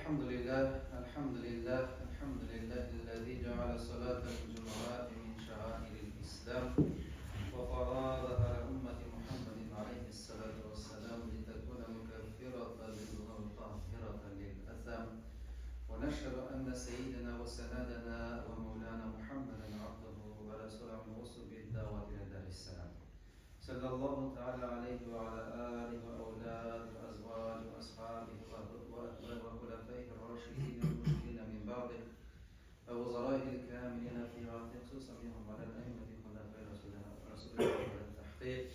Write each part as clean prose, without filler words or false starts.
الحمد لله الذي جعل صلاة الجمعة من شعائر الإسلام وفرضها على أمة محمد عليه الصلاة والسلام لتكون مكفرة للذنوب طاهرة للأثم. ونشهد أن سيدنا وسندنا ومولانا محمدا عبده ورسوله المرسل بالدعوة إلى دار السلام، صلى الله تعالى عليه وعلى آله وأولاده وأزواجه وأصحابه وخلفائه الراشدين المرشدين من بعده ووزرائه الكاملين في عهد خصوصا منهم على الأئمة خلفاء رسول الله على التحقيق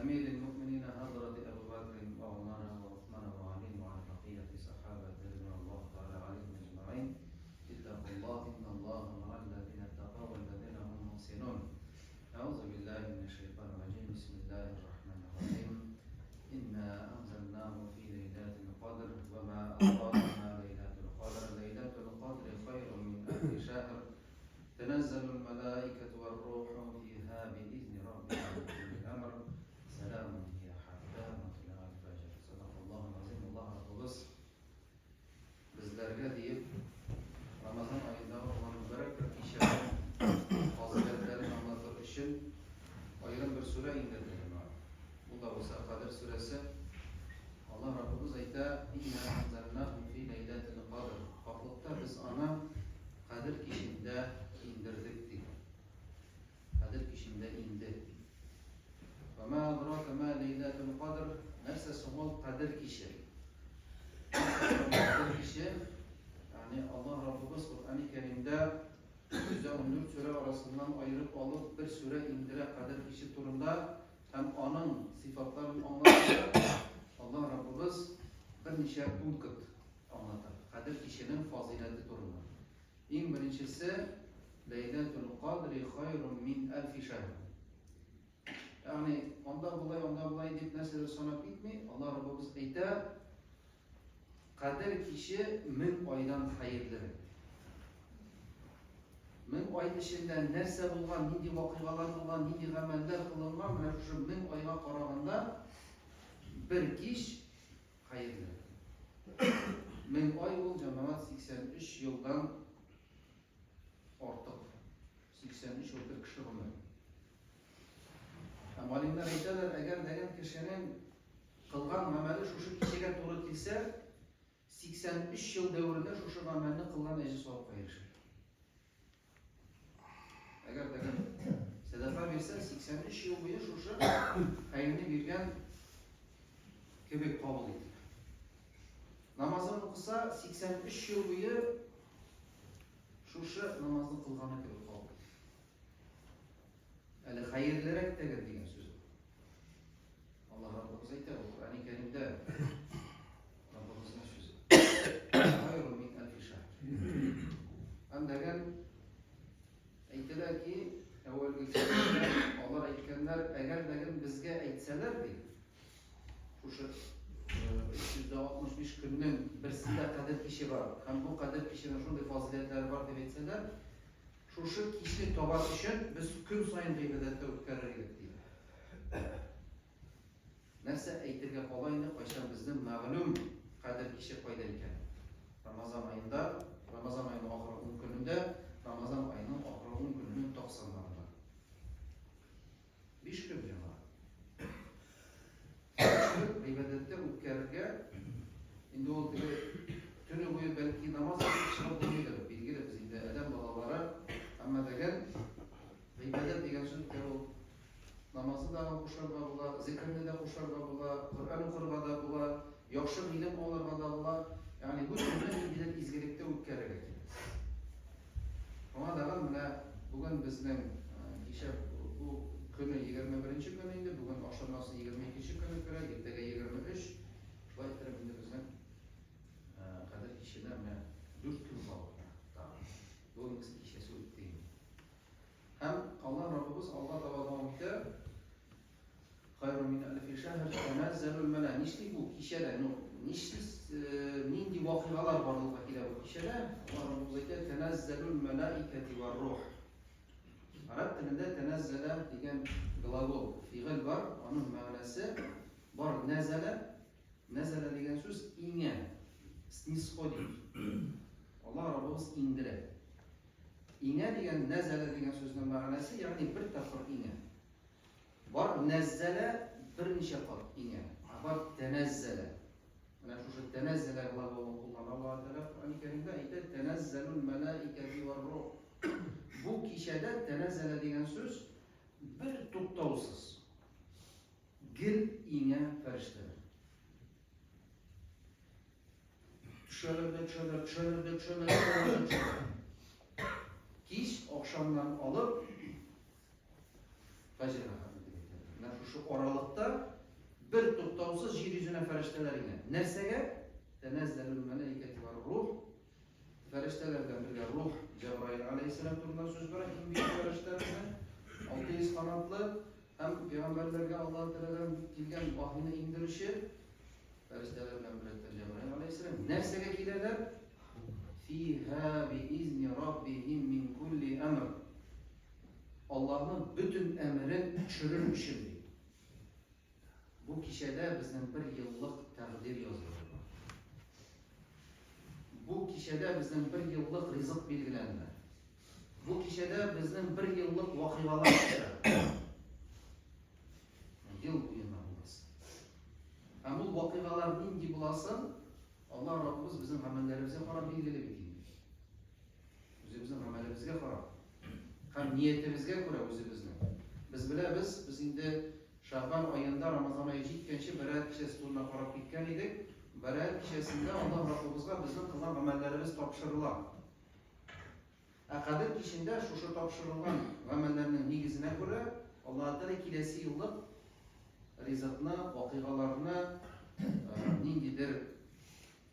أمير المؤمنين حضرة أبو بكر وعمر وعثمان وعلي وعلى بقية صحابة رضوان الله تعالى عليهم أجمعين. اتقوا الله إن الله مع الذين اتقوا والذين هم محسنون. أعوذ بالله من الشيطان الرجيم. بسم الله الرحمن الرحيم. إنا أنزلناه في ليلة القدر وما أدراك ما ليلة القدر. ليلة القدر خير من ألف شهر. تنزل الملائكة والروح فيها بإذن ربهم من كل أمر. سلام هي حتى مطلع الفجر. صدق الله العظيم. Allah Rabbimiz bizlerge deyip Ramazan ayında olan mübarek bir işlerin faziletlerini anlatır için ayrı bir sure indirdi. Bu da olsa Kadir suresi. Allah Rabbimiz ayette İnna enzelnahu fi leyletil qadr. Hakkıkta biz ana Kadir kişinde indirdik diyor. Kadir kişinde indi. Ve ma adraka ma leyletul qadr. Nefse suhul Kadir kişi. Kadir kişi yani Allah Rabbimiz Kur'an-ı Kerim'de %14 sure arasından ayırıp alıp bir sure indire Kadir kişi turunda hem onun sıfatlarını anlatıyor. Allah Rabbimiz bir neçe punkt anlatır. Kadir kişinin fazileti turunda. En birincisi Leyletul Qadri hayrun min elfi şehr. Yani ondan dolayı deyip nesir sanat bitmi? Allah Rabbimiz ayette Kadir kişi min aydan hayırlıdır. Min ay içinde nerse bulgan, nindi vakıgalar bulgan, nindi ameller kılıngan, şu min ayga karaganda bir kiş hayırlı. Min ay ol cemaat 83 yıldan artık. 83 yıl bir kişi ömür. Alimler aytadilar, eğer degan kişinin kılgan ameli şu kişiye doğru kilse 83 yıl devrinde şu amelini kılgan ecri savapka erişir. Eğer degan sadaka verse 83 yıl boyu şu hayrını vergen gibi kabul edilir. Namazını okusa 83 yıl boyu şu namazını kılganı gibi kabul edilir. Yani hayırlarak da diyen söz. Allah Rabbimiz ayette Kur'an-ı Kerim'de Rabbimizin sözü. Hayrun min elfi şehr. Andagan aytdilar ki evvelki kişiler Allah aytganlar eğer degan bizge aytsalardi şu 365 günün birisinde Kadir kişi var. Hem bu Kadir kişinin şunday faziletleri var deb aytsalar şu kişini tabat için biz gün sayın ibadette ötkürerek diyor. Neyse aytırga kolayını kaçan bizden mağlum Kadir kişi koydu iken. Ramazan ayının ahir 10 gününde, Ramazan ayının ahir 10 gününün 90'larında. 5 gün cemaat. 5 gün ibadette ötkürerge indi o tünü boyu belki namaz kılışına bulmuyor. Bilgi de bizimde Adem balalara ama degan ibadet degan söz namazı da qo'shirga bo'lar, zikrni da qo'shirga bo'lar, Qur'on o'qirga bo'lar, yaxshi ilm olirga bo'lar. Ya'ni bu kunni izgilikda o'tkazarga kerak. Ama da mana bugun bizning kecha bu kuni 21-kuni edi, bugun oshxonasi 22-kuni ko'ra, ertaga 23. Shular endi bizning Kadir kishida mana 4 kun qoldi. Bugün kişisi öttü. Hem Allah Rabbimiz Allah Teala'da hayrun min elfi şehr tenezzelul melâ. Nişti bu kişiler, nişti nindi vakıgalar varlıkla kila bu kişiler. Allah Rabbimiz ayette tenezzelul melâiketi ve ruh. Arap dilinde tenezzele diyen glagol, fiil var. Onun manası var nezele. Nezele diyen söz ine. снисходит. Allah Rabbimiz indiradi. İnə degan nazala degan so'zning ma'nosi, ya'ni bir tafir inə. Bor nazzala bir necha qat inə. Bor tanazzala. Mana shu tanazzala g'alabini qo'llanadi Alloh taolo Qur'oni Karimda aytadi tanazzalul malaikatu var ruh. Bu kishada tanazzala degan so'z bir to'xtovsiz gil inə farishtalar. Tushadi. Kish oqshomdan olib fajrga qadar. Mana shu oralikda bir to'xtovsiz yer yuzina farishtalar inadi. Narsaga? Tanazzalul malaikatu var ruh. Farishtalardan birga ruh Jabroil alayhissalom turgan so'z bor. Eng buyuk farishtalardan 600 qanotli ham payg'ambarlarga Alloh taolodan kelgan vahyni indirishi farishtalar bilan birga Jabroil alayhissalom narsaga keladilar. Fiha bi izni robbihim min kulli amr. Allohning butun amrin tushirilishi. Bu kishada bizning bir yillik taqdir yoziladi. Bu kishada bizning bir yillik rizq belgilandi. Bu kishada bizning bir yillik voqealar uchradi. Yil bo'yi bo'lmasa. Ham bu voqealar nima bo'lasin? Allah Rabbimiz bizning amallarimizga qarab belgilab ekan. O'zimizning amallarimizga qarab, ham niyatimizga ko'ra o'zimizni. Biz bilamiz, biz endi Şaban oyida Ramazon oyi yetgancha birat kishi stulga qarab ketgan edik. Birat kishasida Alloh Rabbimizga bizning qilgan amallarimiz topshiriladi. Aqadir kishida shu topshirilgan amallarning negizine ko'ra Alloh taolo kelasi yillik rizqni, voqealarni, ningidir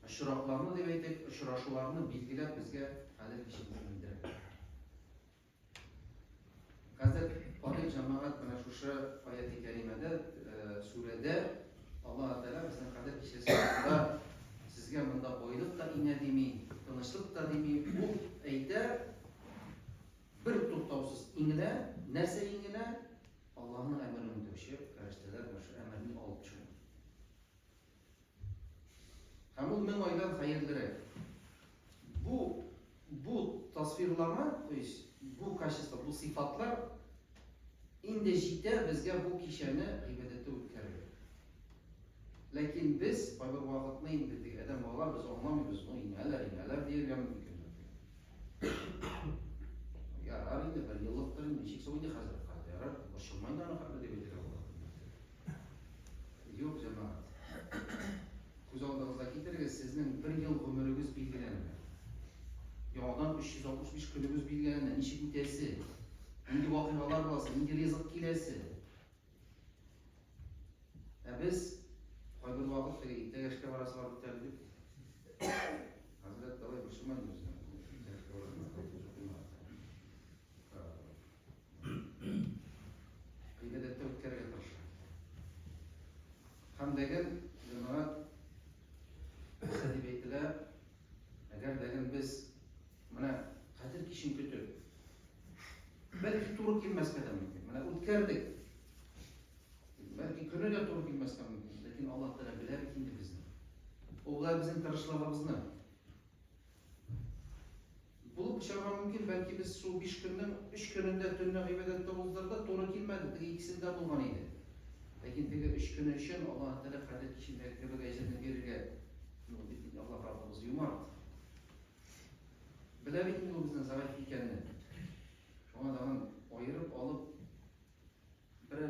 ishroqlarni deb aytib, uchrashuvlarni belgilab bizga qadir kishimizga bildiradi. Hozir qo'li jamoat mana shu oyat-i karimada surada Alloh taolo bizning qadir kishimizga sizga bunda boyliqqa inadimi, tinchlikqa demi bu ayta bir to'xtovsiz ingla, narsa ingla Allohning amrini to'shib, farishtalar va shu amalni olib chiqadi. Hamul ming oydan xayrliroq. Bu tasvirlama, bu kashista, bu sifatlar indejida bizga bu kishini ibodatda o'tkazadi. Lekin biz bir vaqtni indedik, adam bo'lar biz anlamaymiz, bu inalar deyilgan mumkin. Ya arayda bir yillikdir, nechik so'ydi hozir qadar, boshqamaydan qadar deb aytgan. Yo'q jamoat. Ko'z oldingizga keltirsangiz, sizning bir yil umringiz belgilanadi. Yo'qdan 365 kuningiz belgilanadi, nechik o'tasi, endi voqealar bo'lsa, endi rizq kelasi. Biz bir vaqtda ikkita borasizlar o'tadi. Hazrat davay boshqamaymiz. Ibodatda o'tkazga turishadi. Hamdagan jamoat deb aytdilar, agar degan biz mana qadir kishini kutib, balki to'g'ri kelmasdan mumkin. Mana o'tkazdik. Balki kunida to'g'ri kelmasdan mumkin, lekin Alloh taolo bilar endi bizni. Ular bizning tirishlarimizni bo'lib chiqargan mumkin, balki biz shu 5 kunning 3 kunida tunni ibodatda o'zlarda to'g'ri kelmadi, ikkisida bo'lgan edi. Lekin tega 3 kun uchun Alloh taolo qadir kishini aytgan ajrni bergan. Alloh Rabbimiz yumardi. Biladik bu bizning zavat ekanini. Shundan ayirib olib bir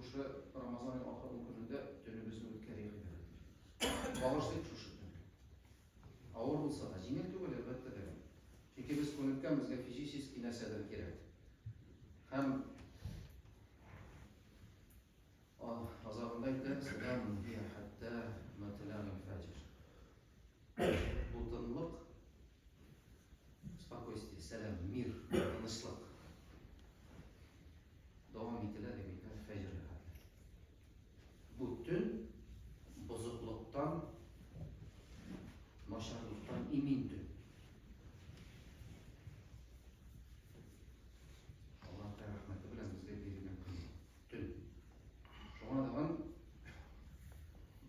shu Ramazon oxirgi kunida tunimizni o'tkazib beradi. Bag'ishlik shu. Ağır bo'lsa da yengil tug'il albatta da. Chunki biz ko'nikkan bizga fizik narsalar kerak. Ham azobida aytadi, "Salamun hiya hatta matla'il fajr." Bu tinchlik, spokойствие, salam, mir, tinchlik. Davom etiladi deb fajrga qadar. Bu tun buzuqlikdan, nosharlikdan emin tun. Alloh taolo rahmati bilan bizga berilgan tun. Shundan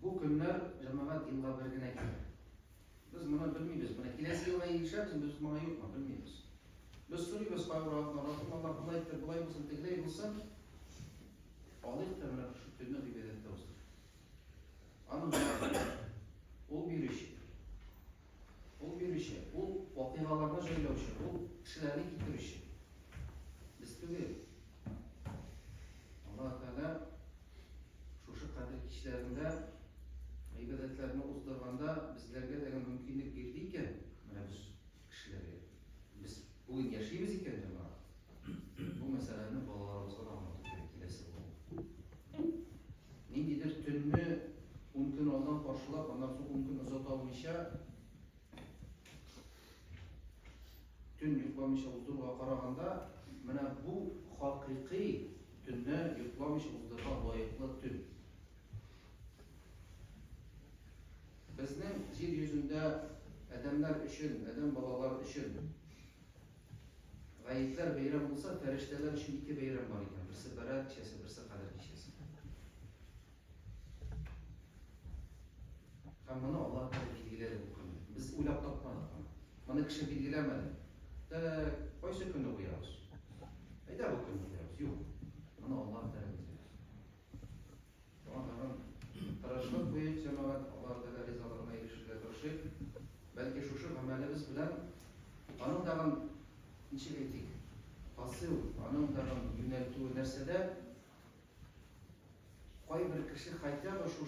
bu kunlar jamoat yilga birgina keladi. Erişemizin biz bana yok mu bilmiyoruz. Biz soruyoruz kavramına Rabbim Allah bulayıktır, bulay mısın, tıklay mısın? Alık da bana şu tünne bir bedette olsun. Anladın mı? O bir iş. O bir iş. O vakıhalarına şöyle bir şey. O kişilerin gitir işi. Biz değil. Allah Teala şu kadar kişilerinde ibadetlerini uzdurganda bizlerge de mümkünlük girdiyken mana biz kişilere biz bugün yaşayımız iken cemaat bu meseleni balalarımıza da anlatıp kelesi oldu. Nindidir tününü mümkün olan karşılap ondan sonra mümkün uzat almışa tün yuklamışa uzdurga karaganda mana bu hakiki tünne yuklamış uzdurga layıklı tün. Bizning yer yüzünde adamlar için, adam balalar için gayetler bayram olsa, ferişteler için iki bayram var iken. Birisi berat kişisi, birisi kader kişisi. Hem bunu Allah Teala bilgileri bu konu. Biz uylap tapmadık bunu. Bana kişi bilgilemedi. De oysa konu koyarız. Hayda bu konu koyarız. Yok. Bunu Allah Teala bilgiler. Tamam. Taraşlık büyük cemaat Allah Teala rizalarına erişirler karşı. Belki şu amelimiz bilen onun dağın içi etik, pasif, onun dağın yönelttiği nersede koy bir kişi hayta ve şu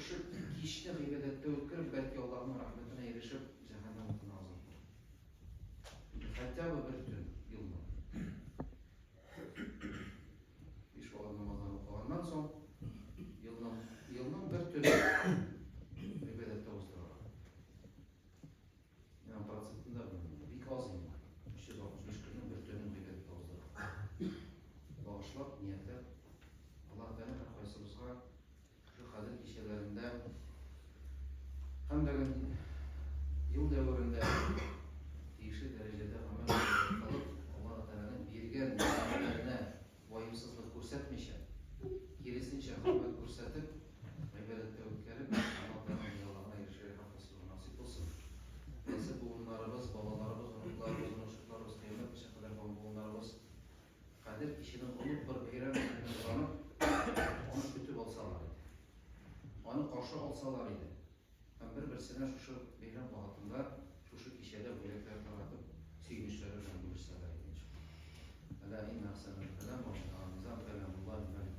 kişide gıybedette ötkürüp belki Allah'ın rahmetine erişip cehennem otuna azam olur. Hayta ve bir tün yılda. İş olan namazdan okuğandan sonra yılın bir tün gıybedette uzdurur. Yani prensipinde bir kazım var. 365 günün bir tünün gıybedette uzdurur. Bağışlap niyete Allah Teala her kaysımızga şu kadir kişilerinde hem de yıl devrinde değişik derecede amel kalıp Allah Teala'nın birgen nimetlerine vayımsızlık göstermişe gerisince hürmet gösterip ibadette ötkerip Allah Teala'nın yollarına erişerek hafızlığı nasip olsun. Neyse bunlarımız, babalarımız, onuklarımız, onuşuklarımız, kıymet bir şekilde bunlarımız kadir kişinin olup bir beyran kazanıp onu kütüp olsalar idi. Onu karşı olsalar idi. Hem birbirine şu beyran vaatında şu kişiye de buyraklar dağıtıp suyunuşları buluşsalar idi. Ela inna ahsanel kelam ve nizam kelamullahi